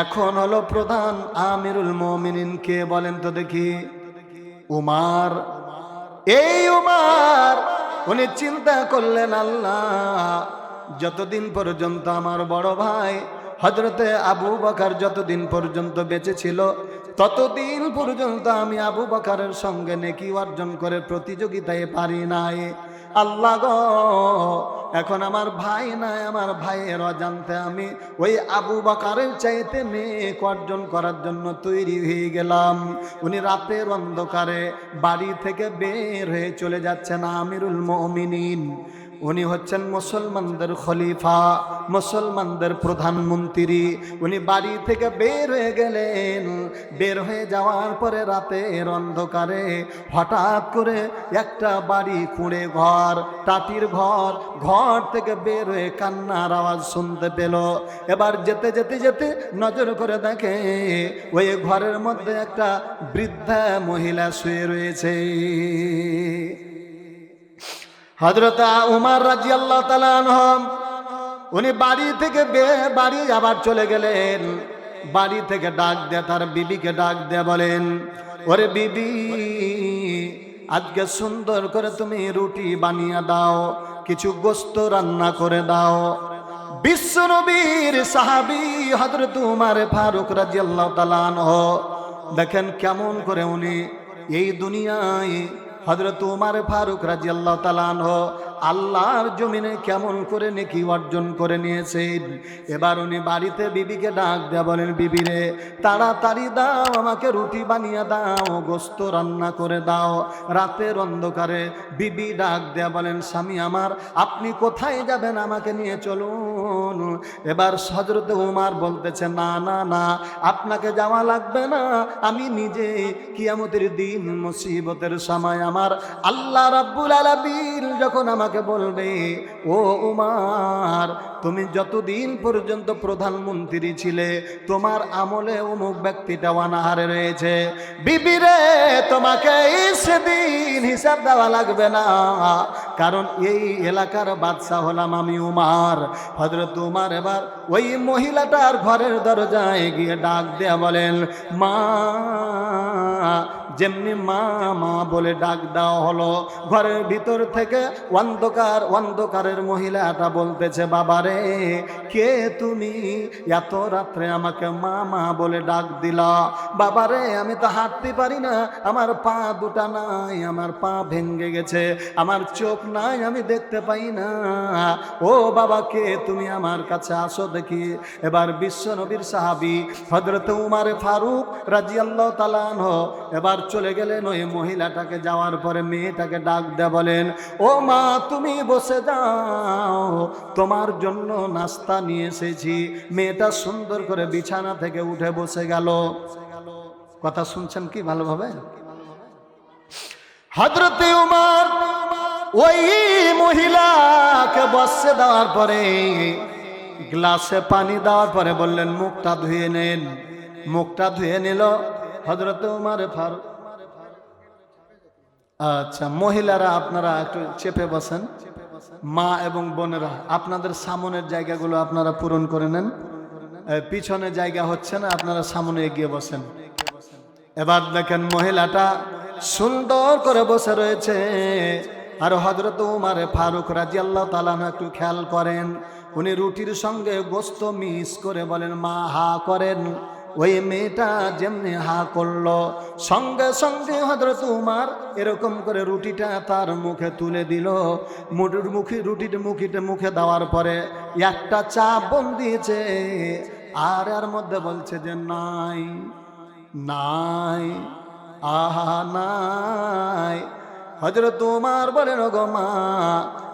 এখন হলো প্রধান আমিরুল মুমিনিন কে বলেন তো দেখি? উমার। এই উমার উনি চিন্তা করলেন, আল্লাহ যতদিন পর্যন্ত আমার বড় ভাই হযরতে আবু বকর যতদিন পর্যন্ত বেঁচে ছিল, ততদিন পর্যন্ত আমি আবু বকরের সঙ্গে নেকি অর্জন করে প্রতিযোগিতায় পারি নাই। আল্লাহ গো, এখন আমার ভাই নাই, আমার ভাইয়ের অজান্তে আমি ওই আবু বকরের চাইতে নেক অর্জন করার জন্য তৈরি হয়ে গেলাম। উনি রাতের অন্ধকারে বাড়ি থেকে বের হয়ে চলে যাচ্ছেন আমিরুল মুমিনিন। উনি হচ্ছেন মুসলমানদের খলিফা, মুসলমানদের প্রধানমন্ত্রী। উনি বাড়ি থেকে বের হয়ে গেলেন। বের হয়ে যাওয়ার পরে রাতের অন্ধকারে হঠাৎ করে একটা বাড়ি কুঁড়ে ঘর, টাটির ঘর, ঘর থেকে বের হয়ে কান্নার আওয়াজ শুনতে পেল। এবার যেতে যেতে যেতে নজর করে দেখে ওই ঘরের মধ্যে একটা বৃদ্ধা মহিলা শুয়ে রয়েছে। হযরত উমার রাদিয়াল্লাহু তাআলা আনহু উনি বাড়ি থেকে বাড়ি আবার চলে গেলেন। বাড়ি থেকে ডাক দেয়া তার বিবিকে ডাক দেয়া বলেন, ওরে বিবি, আজকে সুন্দর করে তুমি রুটি বানিয়ে দাও, কিছু গোশত রান্না করে দাও। বিশ্বনবীর সাহাবী হযরত উমার ফারুক রাদিয়াল্লাহু তাআলা আনহু দেখেন কেমন করে উনি এই দুনিয়ায় হযরত উমার ফারুক রাদিয়াল্লাহু তাআলা আনহু আল্লাহর জমিনে কেমন করে নেকি অর্জন করে নিয়েছেন। এবার উনি বাড়িতে বিবিকে ডাক দেয়া বলেন, বিবি রে তাড়াতাড়ি দাও, আমাকে রুটি বানিয়ে দাও, গোশত রান্না করে দাও। রাতের অন্ধকারে বিবি ডাক দেয়া বলেন, স্বামী আমার আপনি কোথায় যাবেন, আমাকে নিয়ে চলুন। এবার হযরত উমার বলতেছে, না না না, আপনাকে যাওয়া লাগবে না, আমি নিজে কিয়ামতের দিন মুসিবতের সময় আমার আল্লাহ রাব্বুল আলামিন যখন আমাকে বলবে, ও উমার তুমি যতদিন পর্যন্ত প্রধানমন্ত্রী ছিলে তোমার আমলে অমুক ব্যক্তিটা অনাহারে রয়েছে, বিবিরে তোমাকে সেদিন হিসাব দেওয়া লাগবে না, কারণ এই এলাকার বাদশা হলাম আমি উমার। হযরত উমার এবার ওই মহিলাটার ঘরের দরজায় গিয়ে ডাক দেয়া বলেন, মা। যেমনি মা মা বলে ডাক দেওয়া হলো, ঘরের ভিতর থেকে অন্ধকারের মহিলাটা বলতেছে, বাবারে কে তুমি, এত রাত্রে আমাকে মা মা বলে ডাক দিলা? বাবারে আমি তো হাঁটতে পারি না, আমার পা দুটা নাই, আমার পা ভেঙে গেছে, আমার চোখ নাই, আমি দেখতে পাই না। ও বাবা কে তুমি, আমার কাছে আসো দেখি। এবার বিশ্বনবীর সাহাবী হযরত উমার ফারুক রাদিয়াল্লাহু তাআলা আনহু এবার চলে গেলেন ওই মহিলাটাকে। যাওয়ার পরে মেয়েটাকে ডাক দেয়া বলেন, ও মা তুমি বসে যাও, তোমার জন্য নাস্তা নিয়ে এসেছি। মেয়েটা সুন্দর করে বিছানা থেকে উঠে বসে গেল। কথা শুনছেন কি ভালোভাবে? হযরত উমর ওই মহিলাকে বসে দেওয়ার পরে গ্লাসে পানি দেওয়ার পরে বললেন, মুখটা ধুয়ে নেন। মুখটা ধুয়ে নিল হযরত উমর ফারুক। আচ্ছা, মহিলারা আপনারা একটু চেপে বসেন। মা এবং বোনেরা আপনাদের সামনের জায়গাগুলো আপনারা পূরণ করে নেন। পিছনে জায়গা হচ্ছে না, আপনারা সামনে এগিয়ে বসেন। এবার দেখেন মহিলাটা সুন্দর করে বসে রয়েছে, আর হযরত উমর ফারুক রাদিয়াল্লাহু তাআলা একটু খেয়াল করেন, উনি রুটির সঙ্গে গোশত মিক্স করে বলেন মা হা করেন। ওই মেয়েটা যেমনি হা করলো, সঙ্গে সঙ্গে হযরত উমর এরকম করে রুটিটা তার মুখে তুলে দিল। রুটির মুখে দেওয়ার পরে একটা চাপ বন দিয়েছে, আর এর মধ্যে বলছে যে নাই নাই, আহা নাই। হযরত উমর বলেন ওগো মা,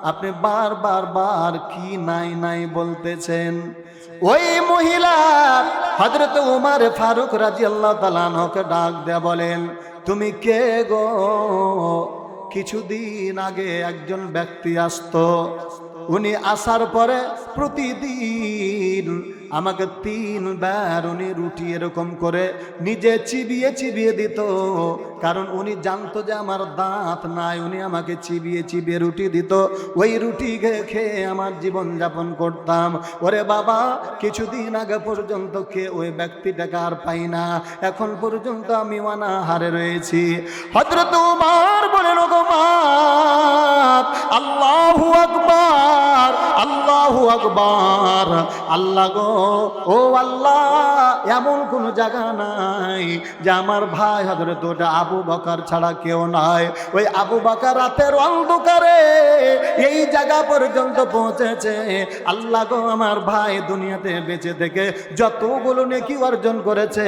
আপনি বার কি নাই নাই বলতেছেন? ওই মহিলা হযরত উমর ফারুক রাদিয়াল্লাহু তাআলা আনহুকে ডাক দেয়া বলেন, তুমি কে গো? কিছুদিন আগে একজন ব্যক্তি আসতো, উনি আসার পরে প্রতিদিন আমাকে 3 বার উনি রুটি এরকম করে নিজে চিবিয়ে দিত, কারণ উনি জানতো যে আমার দাঁত নাই। উনি আমাকে চিবিয়ে রুটি দিত, ওই রুটি খেয়ে আমার জীবন যাপন করতাম। ওরে বাবা, কিছুদিন আগে পর্যন্ত কে ওই ব্যক্তিটাকে আর পাই না, এখন পর্যন্ত আমি অনাহারে রয়েছি। হযরত উমর বলেন ওগো মা, আল্লাহু আকবার, আল্লাহু আকবার। আল্লাহ গো, ও আল্লাহ, এমন কোন জায়গা নাই যে আমার ভাই হযরত আবু বকর ছাড়া কেউ নাই। ওই আবু বকর রাতের অন্ধকারে এই জায়গা পর্যন্ত পৌঁছেছে। আল্লাহ গো, আমার ভাই দুনিয়াতে বেঁচে থেকে যতগুলো নেকি অর্জন করেছে,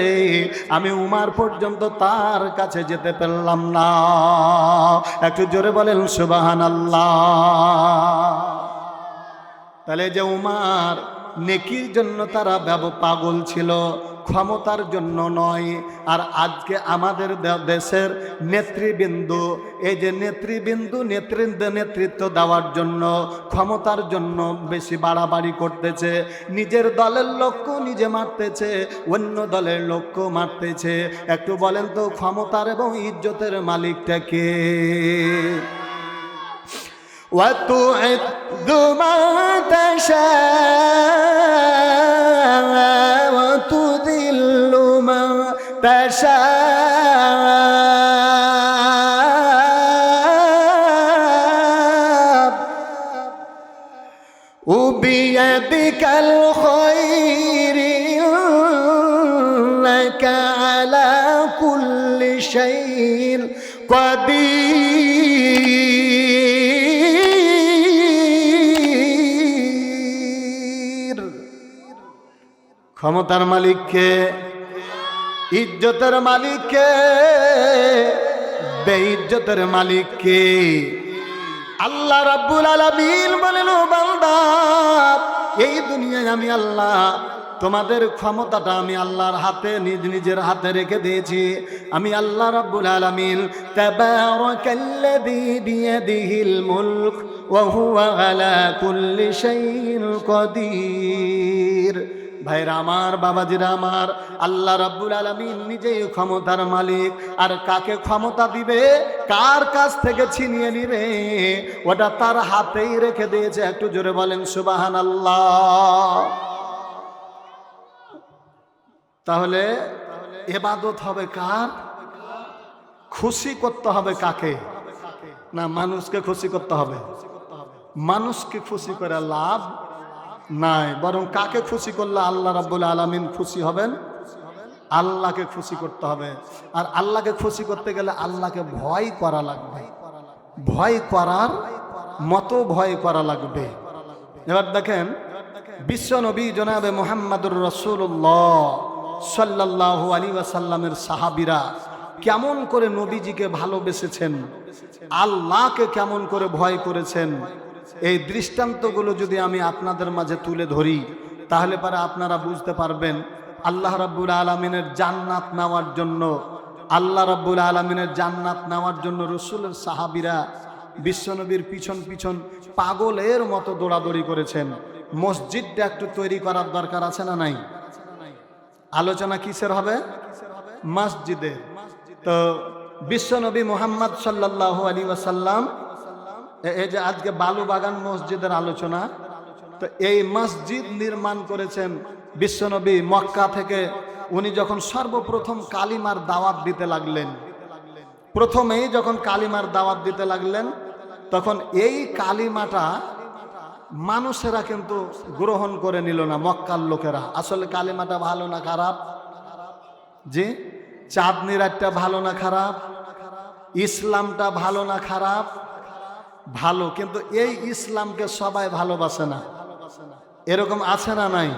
আমি উমর পর্যন্ত তার কাছে যেতে পারলাম না। একটু জোরে বলেন সুবহানাল্লাহ। তাহলে যে উমর নেকির জন্য তারা পাগল ছিল, ক্ষমতার জন্য নয়। আর আজকে আমাদের দেশের নেতৃবৃন্দ, এই যে নেতৃত্ব দেওয়ার জন্য, ক্ষমতার জন্য বেশি বাড়াবাড়ি করতেছে, নিজের দলের লোককে নিজে মারতেছে, অন্য দলের লোককে মারতেছে। একটু বলেন তো, ক্ষমতার এবং ইজ্জতের মালিকটা কে? وتعز من تشاء وتذل من تشاء وبيدك الخير إنك على كل شيء قدير। ক্ষমতার মালিককে, ইজ্জতের মালিককে, বেইজ্জতের মালিককে? আল্লাহ রাব্বুল আলামিন বলেন, ও বান্দা, এই দুনিয়ায় আমি আল্লাহ তোমাদের ক্ষমতাটা আমি আল্লাহর হাতে, নিজের হাতে রেখে দিয়েছি। আমি আল্লাহ রাব্বুল আলামিন। তাবারাকাল্লাযী বিয়াদিহিল মুলক ওয়া হুয়া আলা কুল্লি শাইইন কাদির। ভাইরা আমার, বাবাজিরা আমার, আল্লাহ রাব্বুল আলামিন নিজেই ক্ষমতার মালিক। আর কাকে ক্ষমতা দিবে, কার কাছ থেকে ছিনিয়ে নিবে, ওটা তার হাতেই রেখে দিয়েছে। একটু জোরে বলেন সুবহানাল্লাহ। তাহলে ইবাদত হবে কার? খুশি করতে হবে কাকে? না মানুষকে খুশি করতে হবে? মানুষকে খুশি করে লাভ নাই, বরং কাকে খুশি করলে আল্লাহ রাব্বুল আলামিন খুশি হবেন? আল্লাহকে খুশি করতে হবে। আর আল্লাহকে খুশি করতে গেলে আল্লাহকে ভয় করা লাগবে, ভয় করার মতো ভয় করা লাগবে। এবার দেখেন, বিশ্ব নবী জনাবে মুহাম্মদুর রাসূলুল্লাহ সাল্লাল্লাহু আলাইহি ওয়াসাল্লামের সাহাবীরা কেমন করে নবীজিকে ভালোবেসেছেন, আল্লাহকে কেমন করে ভয় করেছেন, এই দৃষ্টান্তগুলো যদি আমি আপনাদের মাঝে তুলে ধরি, তাহলে পরে আপনারা বুঝতে পারবেন আল্লাহ রাব্বুল আলামিনের জান্নাত নেওয়ার জন্য, আল্লাহ রাব্বুল আলামিনের জান্নাত নেওয়ার জন্য রাসূলের সাহাবীরা বিশ্বনবীর পিছন পিছন পাগলের মতো দৌড়াদৌড়ি করেছেন। মসজিদটা একটু তৈরি করার দরকার আছে না নাই? আলোচনা কিসের হবে? মসজিদে। তো বিশ্বনবী মুহাম্মদ সাল্লাল্লাহু আলাইহি ওয়াসাল্লাম, এই যে আজকে বালুবাগান মসজিদের আলোচনা, তো এই মসজিদ নির্মাণ করেছেন বিশ্বনবী। মক্কা থেকে উনি যখন সর্বপ্রথম কালিমার দাওয়াত দিতে লাগলেন, প্রথমেই যখন কালিমার দাওয়াত দিতে লাগলেন, তখন এই কালিমাটা মানুষেরা কিন্তু গ্রহণ করে নিল না, মক্কার লোকেরা। আসলে কালিমাটা ভালো না খারাপ? জি, চাঁদনি রাতটা ভালো না খারাপ? ইসলামটা ভালো না খারাপ? ভালো। কিন্তু এই ইসলামকে সবাই ভালোবাসে না, এরকম আছে না নাই?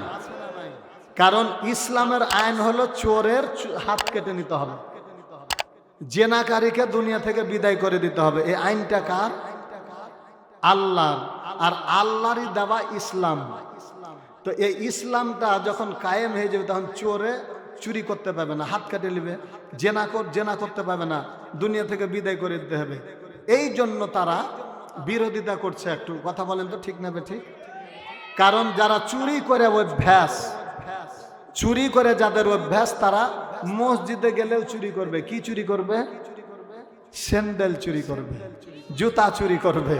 কারণ ইসলামের আইন হলো চোরের হাত কেটে নিতে হবে, জেনাকারীকে দুনিয়া থেকে বিদায় করে দিতে হবে। এই আইনটা কার? আল্লাহর। আর আল্লাহরই দেওয়া ইসলাম। তো এই ইসলামটা যখন কায়েম হয়ে যাবে, তখন চোরে চুরি করতে পারবে না, হাত কেটে নেবে, জেনা করতে পারবে না, দুনিয়া থেকে বিদায় করে দিতে হবে। এই জন্য তারা বিরোধিতা করছে। একটু কথা বলেন তো, ঠিক না ঠিক? কারণ যারা চুরি করে অভ্যাস, চুরি করে যাদের অভ্যাস, তারা মসজিদে গেলেও চুরি করবে। কি চুরি করবে? স্যান্ডেল চুরি করবে, জুতা চুরি করবে।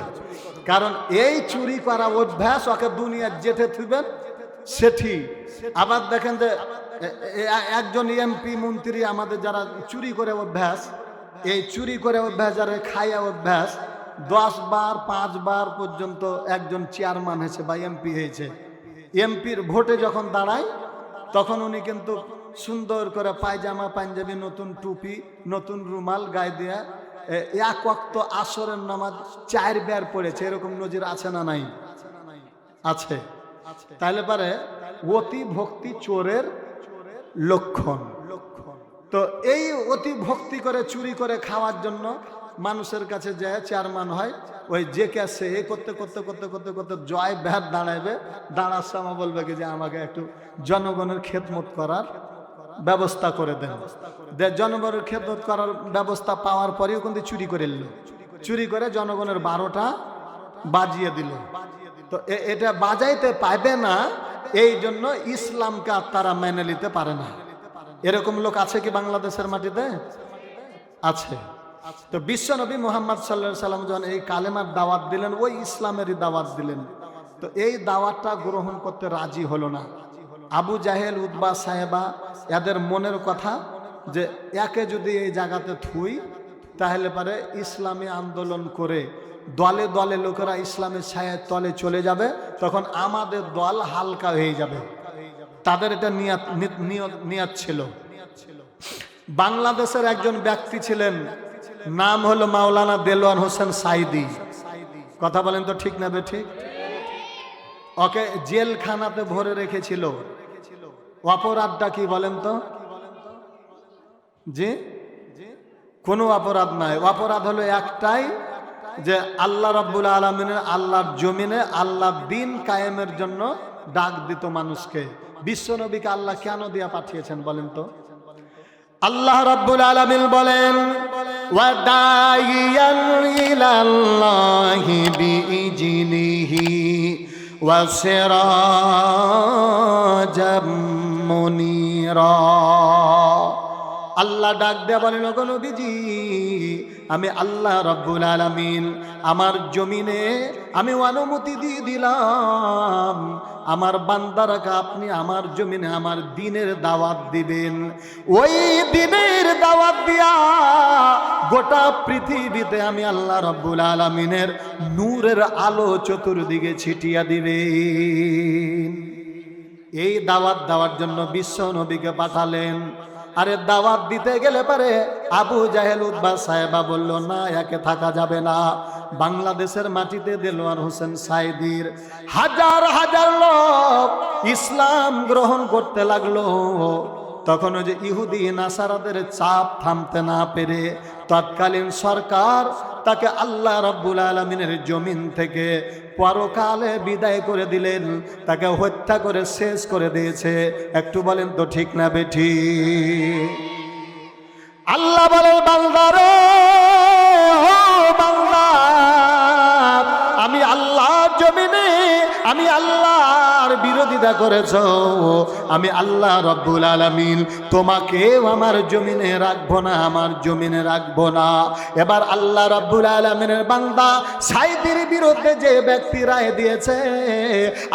কারণ এই চুরি করা অভ্যাস ওকে দুনিয়ার যেতে থুবেন সেটি। আবার দেখেন যে একজন এমপি মন্ত্রী আমাদের যারা চুরি করে অভ্যাস, এই চুরি করে অভ্যাস, যারা খায়া অভ্যাস, 10 বার 5 বার পর্যন্ত একজন চেয়ারম্যান হয়েছে বা এমপি হয়েছে। এমপির ভোটে যখন দাঁড়ায়, তখন উনি কিন্তু সুন্দর করে পায়জামা পাঞ্জাবি, নতুন টুপি, নতুন রুমাল গায়ে দিয়ে এক ওয়াক্ত আসরের নামাজ 4 বার পড়েছে। এরকম নজির আছে না নাই? আছে। তাহলে পারে অতি ভক্তি চোরের লক্ষণ। তো এই অতি ভক্তি করে চুরি করে খাওয়ার জন্য মানুষের কাছে যায়, চেয়ারম্যান হয়, ওই যে ক্যাসে এ করতে করতে করতে করতে করতে জয় ব্যাট দাঁড়াইবে, দাঁড়ার সময় বলবে কি যে আমাকে একটু জনগণের খেদমত করার ব্যবস্থা করে দেন। জনগণের খেদমত করার ব্যবস্থা পাওয়ার পরেও কিন্তু চুরি করে নিল, চুরি করে জনগণের 12টা বাজিয়ে দিল। তো এটা বাজাইতে পারবে না, এই জন্য ইসলামকে আর তারা মেনে নিতে পারে না। এরকম লোক আছে কি বাংলাদেশের মাটিতে? আছে। তো বিশ্বনবী মুহাম্মদ সাল্লাল্লাহু আলাইহি সাল্লাম যখন এই কালেমার দাওয়াত দিলেন, ওই ইসলামেরই দাওয়াত দিলেন, তো এই দাওয়াতটা গ্রহণ করতে রাজি হলো না। আবু জাহেল, উতবা, সাহেবা, এদের মনের কথা যে একে যদি এই জায়গাতে থুই, তাহলে পারে ইসলামী আন্দোলন করে দলে দলে লোকেরা ইসলামের ছায়ার তলে চলে যাবে, তখন আমাদের দল হালকা হয়ে যাবে। তাদের এটা নিয়াত ছিল। বাংলাদেশের একজন ব্যক্তি ছিলেন, নাম হলো মাওলানা দেলোয়ার হোসেন সাইদি। কথা বলেন তো, ঠিক না ঠিক? ওকে জেলখানাতে ভরে রেখেছিল। অপরাধটা কি বলেন তো? জি, কোনো অপরাধ নাই। অপরাধ হলো একটাই, যে আল্লাহ রাব্বুল আলামিনের, আল্লাহর জমিনে আল্লাহর দিন কায়েমের জন্য ডাক দিত মানুষকে। বিশ্বনবীকে আল্লাহ কেন দিয়া পাঠিয়েছেন বলেন তো? আল্লাহ রাব্বুল আলামিন বলেন, ওয়াদাইয়ান ইলাল্লাহি বিইজনিহি ওয়াসিরাজাম মুনিরা। আল্লাহ ডাক দেয়া বলেন, ওগো নবীজি, আমি আল্লাহ রাব্বুল আলামিন আমার জমিনে আমি অনুমতি দিয়ে দিলাম, আমার বান্দারাকে আপনি আমার জমিনে আমার দ্বীনের দাওয়াত দিবেন। ওই দ্বীনের দাওয়াত দিয়া গোটা পৃথিবীতে আমি আল্লাহ রাব্বুল আলামিনের নূরের আলো চতুর্দিকে ছিটিয়ে দিবেন। এই দাওয়াত দেওয়ার জন্য বিশ্ব নবীকে পাঠালেন। আরে দাওয়াত দিতে গেলে পারে আবু জাহেল, উতবা, সাহেবা বলল, না, একে থাকা যাবে না। বাংলাদেশের মাটিতে দেলোয়ার হোসেন সাইদির হাজার হাজার লোক ইসলাম গ্রহণ করতে লাগলো। তখন ওই যে ইহুদি নাসারাদের চাপ থামতে না পেরে তৎকালীন সরকার তাকে আল্লাহ রাব্বুল আলামিনের জমিন থেকে পরকালে বিদায় করে দিলেন, তাকে হত্যা করে শেষ করে দিয়েছে। একটু বলেন তো, ঠিক না বেঠিক? আল্লাহ বলে, বান্দারে, ও বান্দা, আমি আল্লাহর জমিনে আমি আল্লাহর বিরোধিতা পয়দা করেছো, আমি আল্লাহ রব্বুল আলামিন তোমাকেও আমার জমিনে রাখবো না, আমার জমিনে রাখবো না। এবার আল্লাহ রব্বুল আলামিনের বান্দা সাইদির বিরুদ্ধে যে ব্যক্তি রায় দিয়েছে,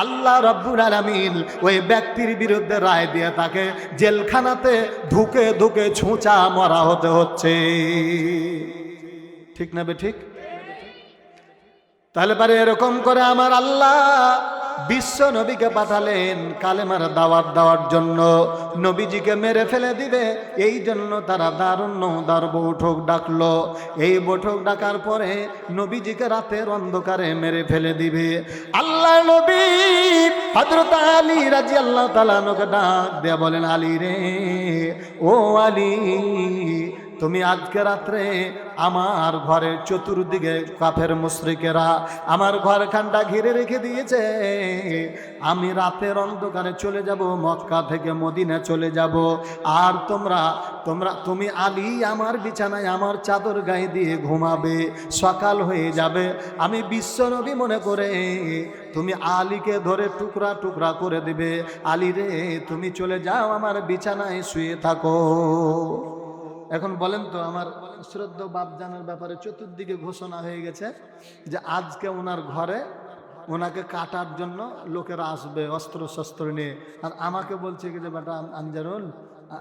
আল্লাহ রব্বুল আলামিন ওই ব্যক্তির বিরুদ্ধে রায় দিয়ে তাকে জেলখানাতে ধুকে ধুকে ছুঁচা মরা হতে হচ্ছে। ঠিক না বে ঠিক? তাহলে পারে এরকম করে আমার আল্লাহ বিশ্ব নবীকে পাঠালেন কালেমার দাওয়াত দেওয়ার জন্য। নবীজিকে মেরে ফেলে দিবে, এই জন্য তারা দার বৈঠক ডাকলো। এই বৈঠক ডাকার পরে নবীজিকে রাতের অন্ধকারে মেরে ফেলে দিবে। আল্লাহ নবী হযরত আলী রাদিয়াল্লাহু তাআলা আনহুকে ডাক দিয়ে বলেন, আলী রে, ও আলী, তুমি আজকে রাত্রে আমার ঘরের চতুর্দিকে কাফের মুশরিকেরা আমার ঘরখানটা ঘিরে রেখে দিয়েছে। আমি রাতের অন্ধকারে চলে যাব, মক্কা থেকে মদিনা চলে যাব। আর তুমি আলী আমার বিছানায় আমার চাদর গায়ে দিয়ে ঘুমাবে। সকাল হয়ে যাবে, আমি বিশ্বনবী মনে করে তুমি আলীকে ধরে টুকরা টুকরা করে দিবে। আলী রে, তুমি চলে যাও, আমার বিছানায় শুয়ে থাকো। এখন বলেন তো, আমার শ্রদ্ধা বাপজানের ব্যাপারে চতুর্দিকে ঘোষণা হয়ে গেছে যে আজকে ওনার ঘরে ওনাকে কাটার জন্য লোকেরা আসবে অস্ত্র শস্ত্র নিয়ে। আর আমাকে বলছে কি যে বেটা আনজারুল,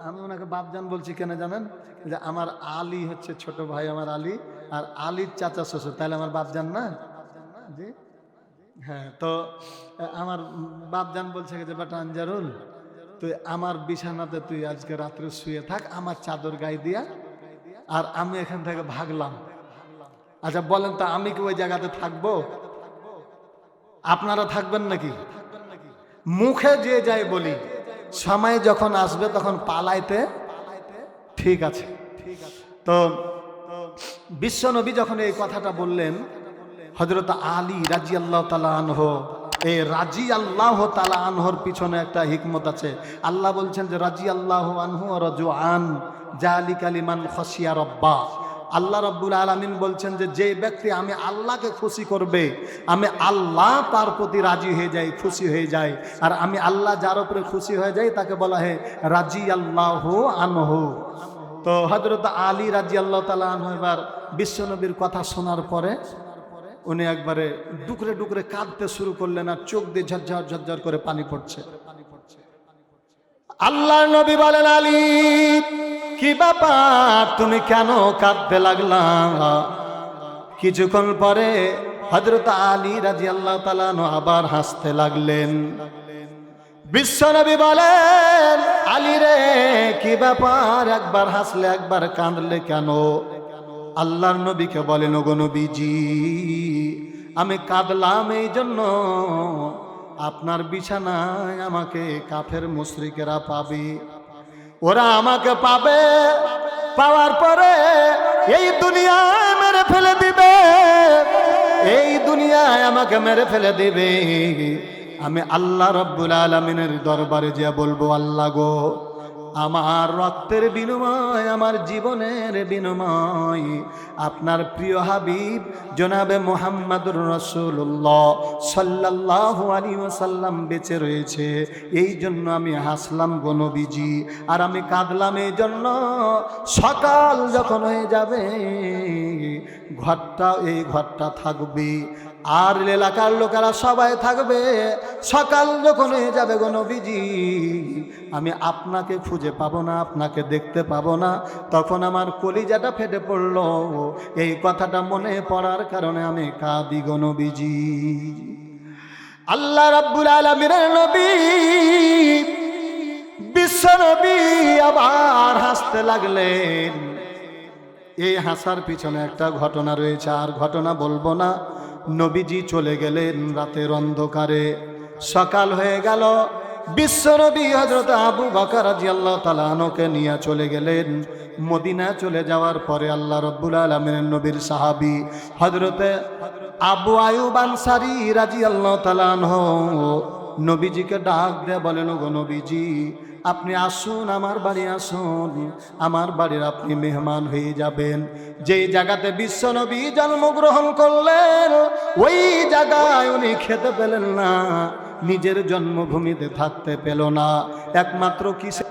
আমি ওনাকে বাপজান বলছি কেন জানেন? যে আমার আলী হচ্ছে ছোট ভাই, আমার আলী, আর আলীর চাচা শ্বশুর, তাহলে আমার বাপজান না? জি হ্যাঁ। তো আমার বাপজান বলছে কি যে বেটা আনজারুল, তুই আমার বিছানাতে তুই আজকে রাত্রে শুয়ে থাক আমার চাদর গায়ে দিয়া, আর আমি এখান থেকে ভাগলাম। আচ্ছা বলেন তো, আমি কি ওই জায়গাতে থাকবো? আপনারা থাকবেন নাকি? মুখে যে যাই বলি, সময় যখন আসবে তখন পালাইতে ঠিক আছে। তো বিশ্বনবী যখন এই কথাটা বললেন, হযরত আলী রাদিয়াল্লাহু তাআলা আনহু, এই রাজি আল্লাহ তাআলা আনহুর পিছনে একটা হিকমত আছে। আল্লাহ বলছেন যে রাজি আল্লাহ আনহু রাজুআন যালিকা লিমান খাশিয়া রাব্বা। আল্লাহ রাব্বুল আলামিন বলছেন যে যে ব্যক্তি আমি আল্লাহকে খুশি করবে, আমি আল্লাহ তার প্রতি রাজি হয়ে যাই, খুশি হয়ে যাই। আর আমি আল্লাহ যার উপরে খুশি হয়ে যাই তাকে বলা হয় রাজি আল্লাহ আনহু। তো হযরত আলী রাদিয়াল্লাহু তাআলা আনহু এবার বিশ্বনবীর কথা শোনার পরে উনি একবারে ডুকরে ডুকরে কাঁদতে শুরু করলেন, আর চোখ দিয়ে ঝরঝর ঝরঝর করে পানি পড়ছে। আল্লাহর নবী বলেন, আলী কি ব্যাপার, তুমি কেন কাঁদতে লাগলা? কিছুক্ষণ পরে হযরত আলী রাদিয়াল্লাহু তাআলা আবার হাসতে লাগলেন। বিশ্বনবী বলেন, আলী রে কি ব্যাপার, একবার হাসলে একবার কাঁদলে কেন? আল্লাহর নবীকে বলেন, ওগো নবীজি, আমি কাঁদলাম এই জন্য আপনার বিছানায় আমাকে কাফের মুশরিকেরা পাবে। ওরা আমাকে পাবে, পাওয়ার পরে এই দুনিয়ায় মেরে ফেলে দিবে, এই দুনিয়ায় আমাকে মেরে ফেলে দিবে। আমি আল্লাহ রাব্বুল আলামিনের দরবারে যে বলবো, আল্লাহ গো, আমার রক্তের বিনিময়, আমার জীবনের বিনিময় আপনার প্রিয় হাবিব জনাবে মুহাম্মদুর রাসূলুল্লাহ সাল্লাল্লাহু আলাইহি ওয়াসাল্লাম বেঁচে রয়েছে, এই জন্য আমি হাসলাম গো নবীজি। আর আমি কাঁদলাম এই জন্য, সকাল যখন হয়ে যাবে এই ঘরটা থাকবে, আর এলাকার লোকেরা সবাই থাকবে। সকাল যখন হয়ে যাবে গো নবীজি, আমি আপনাকে খুঁজে পাবো না, আপনাকে দেখতে পাবো না, তখন আমার কলিজাটা ফেটে পড়লো। এই কথাটা মনে পড়ার কারণে আমি কাঁদি গো নবীজি। আল্লাহ রাব্বুল আলামিনের নবী বিশ্ব নবী আবার হাসতে লাগলেন। এই হাসার পিছনে একটা ঘটনা রয়েছে, আর ঘটনা বলবো না। নবীজি চলে গেলেন রাতের অন্ধকারে। সকাল হয়ে গেল, বিশ্বনবী হযরত আবু বকর রাদিয়াল্লাহু তাআলা আনহুকে নিয়ে চলে গেলেন মদিনা। চলে যাওয়ার পরে আল্লাহ রাব্বুল আলামিনের নবীর সাহাবী হযরতে আবু আইয়ুব আনসারী রাদিয়াল্লাহু তাআলা আনহু নবীজিকে ডাক দিয়ে বলেন, ওগো নবীজি, আপনি আসুন, আমার বাড়ি আসুন, আমার বাড়ির আপনি মেহমান হয়ে যাবেন। যেই জায়গাতে বিশ্বনবী জন্মগ্রহণ করলেন ওই জায়গায় উনি খেতে পেলেন না, নিজের জন্মভূমিতে থাকতে পেল না, একমাত্র কিসে